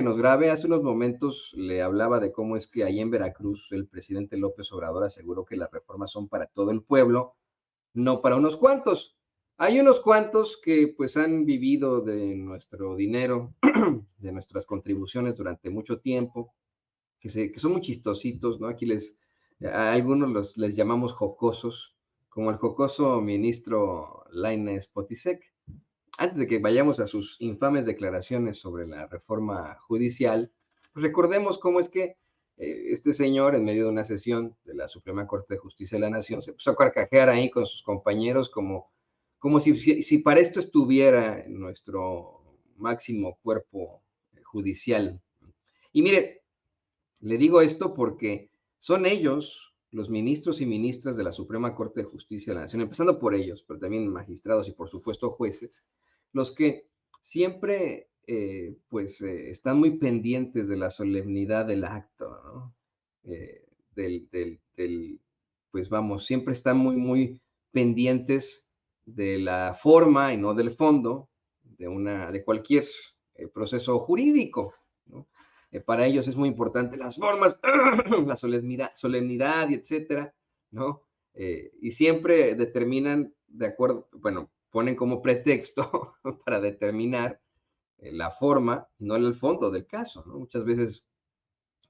nos grabe. Hace unos momentos le hablaba de cómo es que ahí en Veracruz el presidente López Obrador aseguró que las reformas son para todo el pueblo, no para unos cuantos. Hay unos cuantos que pues han vivido de nuestro dinero, de nuestras contribuciones durante mucho tiempo, que son muy chistositos, ¿no? Aquí a algunos les llamamos jocosos, como el jocoso ministro Lainez Potisek. Antes de que vayamos a sus infames declaraciones sobre la reforma judicial, pues recordemos cómo es que este señor, en medio de una sesión de la Suprema Corte de Justicia de la Nación, se puso a carcajear ahí con sus compañeros como si para esto estuviera nuestro máximo cuerpo judicial. Y mire, le digo esto porque son ellos, los ministros y ministras de la Suprema Corte de Justicia de la Nación, empezando por ellos, pero también magistrados y por supuesto jueces, los que siempre están muy pendientes de la solemnidad del acto, ¿no? Eh, pues vamos, siempre están muy pendientes de la forma y no del fondo de cualquier proceso jurídico, ¿no? Para ellos es muy importante las formas, la solemnidad y etcétera, ¿no? Y siempre determinan de acuerdo, bueno, ponen como pretexto para determinar la forma y no el fondo del caso, ¿no? Muchas veces,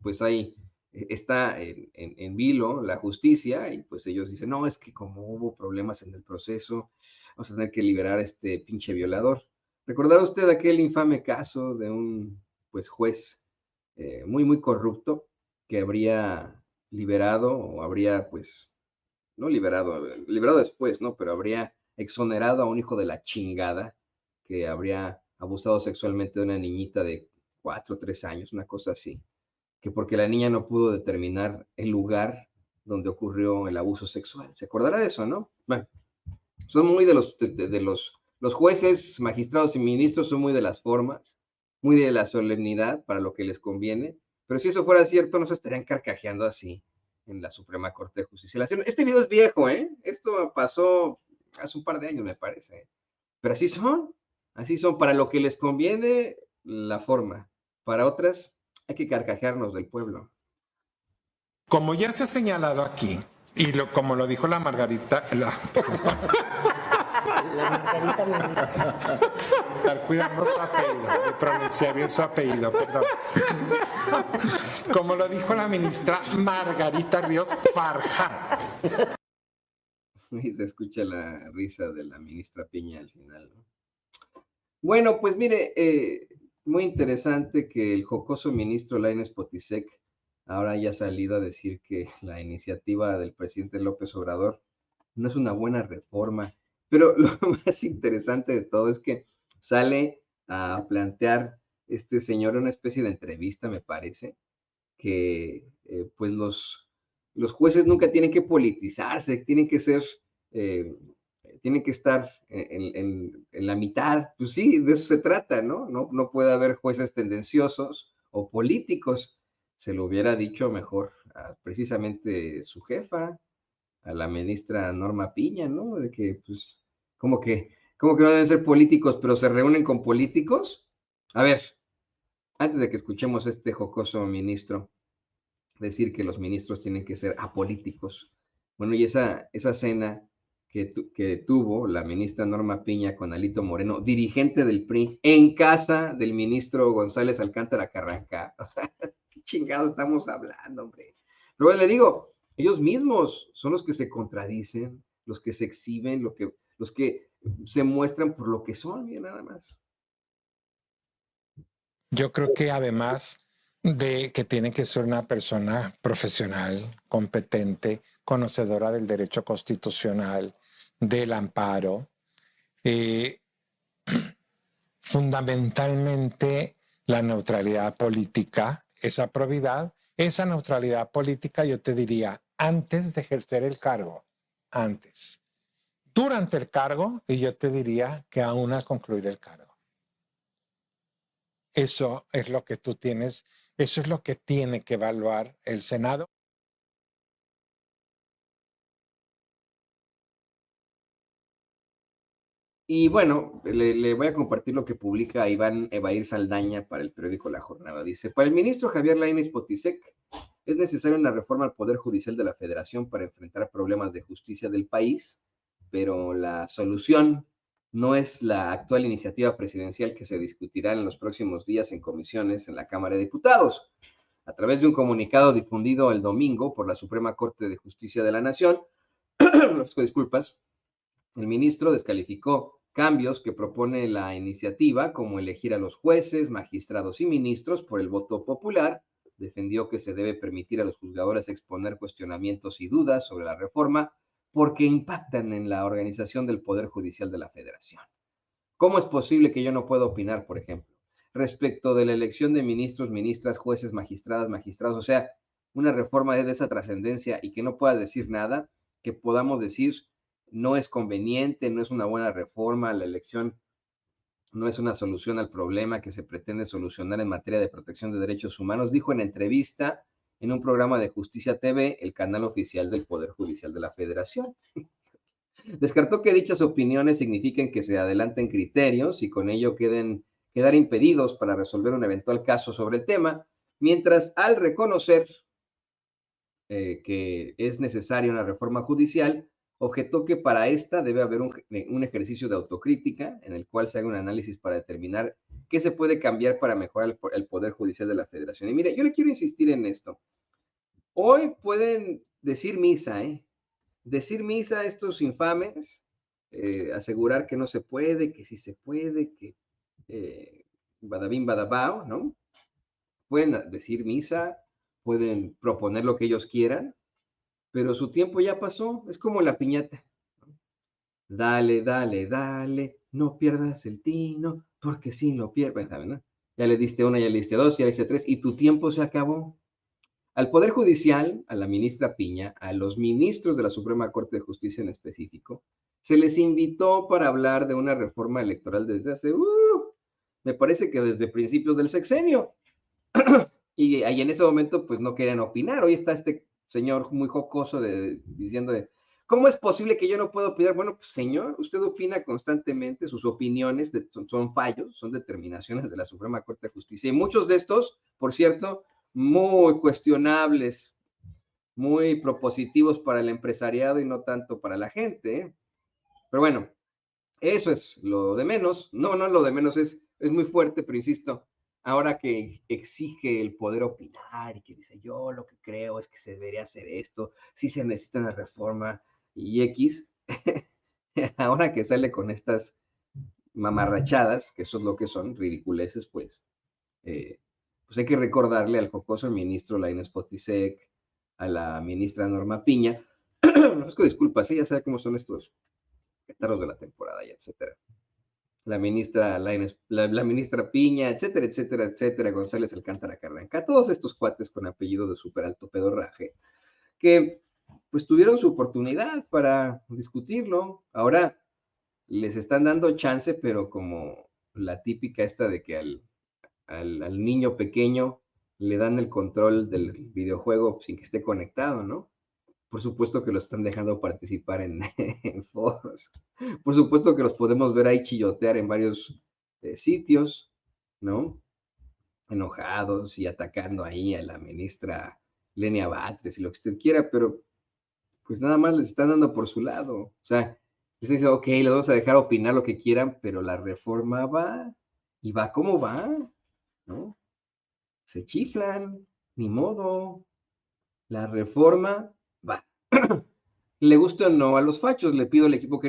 pues ahí está en vilo la justicia y pues ellos dicen, no, es que como hubo problemas en el proceso, vamos a tener que liberar a este pinche violador. ¿Recordará usted aquel infame caso de un pues juez muy corrupto que habría liberado o habría pues, no liberado, liberado después, ¿no? Pero habría exonerado a un hijo de la chingada que habría abusado sexualmente de una niñita de 4 o 3 años, una cosa así, que porque la niña no pudo determinar el lugar donde ocurrió el abuso sexual. ¿Se acordará de eso, no? Bueno, son muy los jueces, magistrados y ministros son muy de las formas, muy de la solemnidad para lo que les conviene, pero si eso fuera cierto, no se estarían carcajeando así en la Suprema Corte de Justicia de la Nación. Este video es viejo, ¿eh? Esto pasó hace un par de años, me parece. Pero así son, para lo que les conviene la forma, para otras hay que carcajearnos del pueblo. Como ya se ha señalado aquí, y como lo dijo la Margarita, La Margarita ministra. estar cuidando su apellido, de pronunciar bien su apellido, perdón. Como lo dijo la ministra Margarita Ríos Farjat. Y se escucha la risa de la ministra Piña al final, ¿no? Bueno, pues mire, muy interesante que el jocoso ministro Lainez Potisek ahora haya salido a decir que la iniciativa del presidente López Obrador no es una buena reforma, pero lo más interesante de todo es que sale a plantear este señor una especie de entrevista, me parece, que pues los jueces nunca tienen que politizarse, eh, tienen que estar en la mitad. Pues sí, de eso se trata, ¿no? No puede haber jueces tendenciosos o políticos. Se lo hubiera dicho mejor a precisamente su jefa, a la ministra Norma Piña, ¿no? De que, pues, como que no deben ser políticos, pero se reúnen con políticos. A ver, antes de que escuchemos a este jocoso ministro, decir que los ministros tienen que ser apolíticos. Bueno, y esa cena que tuvo la ministra Norma Piña con Alito Moreno, dirigente del PRI, en casa del ministro González Alcántara Carranca. O sea, qué chingados estamos hablando, hombre. Pero bueno, le digo, ellos mismos son los que se contradicen, los que se exhiben, los que se muestran por lo que son, bien nada más. Yo creo que además de que tiene que ser una persona profesional, competente, conocedora del derecho constitucional, del amparo, eh, fundamentalmente la neutralidad política, esa probidad, esa neutralidad política, yo te diría, antes de ejercer el cargo, antes, durante el cargo, y yo te diría que aún al concluir el cargo. Eso es lo que tú tienes, eso es lo que tiene que evaluar el Senado. Y bueno, le voy a compartir lo que publica Iván Evair Saldaña para el periódico La Jornada. Dice, para el ministro Javier Lainez Potisek, es necesaria una reforma al Poder Judicial de la Federación para enfrentar problemas de justicia del país, pero la solución no es la actual iniciativa presidencial que se discutirá en los próximos días en comisiones en la Cámara de Diputados. A través de un comunicado difundido el domingo por la Suprema Corte de Justicia de la Nación, disculpas, el ministro descalificó cambios que propone la iniciativa, como elegir a los jueces, magistrados y ministros por el voto popular. Defendió que se debe permitir a los juzgadores exponer cuestionamientos y dudas sobre la reforma porque impactan en la organización del Poder Judicial de la Federación. ¿Cómo es posible que yo no pueda opinar, por ejemplo, respecto de la elección de ministros, ministras, jueces, magistradas, magistrados? O sea, una reforma de esa trascendencia y que no pueda decir nada, que podamos decir no es conveniente, no es una buena reforma, la elección no es una solución al problema que se pretende solucionar en materia de protección de derechos humanos, dijo en entrevista en un programa de Justicia TV, el canal oficial del Poder Judicial de la Federación. Descartó que dichas opiniones signifiquen que se adelanten criterios y con ello quedar impedidos para resolver un eventual caso sobre el tema, mientras al reconocer que es necesaria una reforma judicial, objetó que para esta debe haber un ejercicio de autocrítica en el cual se haga un análisis para determinar qué se puede cambiar para mejorar el Poder Judicial de la Federación. Y mire, yo le quiero insistir en esto. Hoy pueden decir misa, decir misa a estos infames, asegurar que no se puede, que sí se puede, que badabín, badabao, ¿no? Pueden decir misa, pueden proponer lo que ellos quieran, pero su tiempo ya pasó, es como la piñata. Dale, dale, dale, no pierdas el tino, porque si lo pierdes, ¿sabes, no? Ya le diste una, ya le diste dos, ya le diste tres, y tu tiempo se acabó. Al Poder Judicial, a la ministra Piña, a los ministros de la Suprema Corte de Justicia en específico, se les invitó para hablar de una reforma electoral desde hace, me parece que desde principios del sexenio. Y ahí en ese momento, pues no querían opinar. Hoy está este señor muy jocoso diciendo ¿cómo es posible que yo no pueda opinar? Bueno, pues señor, usted opina constantemente, sus opiniones son fallos, son determinaciones de la Suprema Corte de Justicia. Y muchos de estos, por cierto, muy cuestionables, muy propositivos para el empresariado y no tanto para la gente, ¿eh? Pero bueno, eso es lo de menos. No, no lo de menos, es muy fuerte, pero insisto, ahora que exige el poder opinar y que dice yo lo que creo es que se debería hacer esto, si se necesita una reforma y X, ahora que sale con estas mamarrachadas, que eso es lo que son, ridiculeces, pues hay que recordarle al jocoso ministro Lainez Potisek, a la ministra Norma Piña, ofrezco disculpas, ya sabe cómo son estos catarros de la temporada, y etcétera. La ministra Lainez, la ministra Piña, etcétera, etcétera, etcétera, González Alcántara Carranca, todos estos cuates con apellido de súper alto pedorraje, que pues tuvieron su oportunidad para discutirlo. Ahora les están dando chance, pero como la típica esta de que al niño pequeño le dan el control del videojuego sin que esté conectado, ¿no? Por supuesto que lo están dejando participar en foros. Por supuesto que los podemos ver ahí chillotear en varios sitios, ¿no? Enojados y atacando ahí a la ministra Lenia Batres y lo que usted quiera, pero pues nada más les están dando por su lado. O sea, les dicen, ok, les vamos a dejar opinar lo que quieran, pero la reforma va y va como va, ¿no? Se chiflan, ni modo. La reforma va. Le gusta o no a los fachos, le pido al equipo que no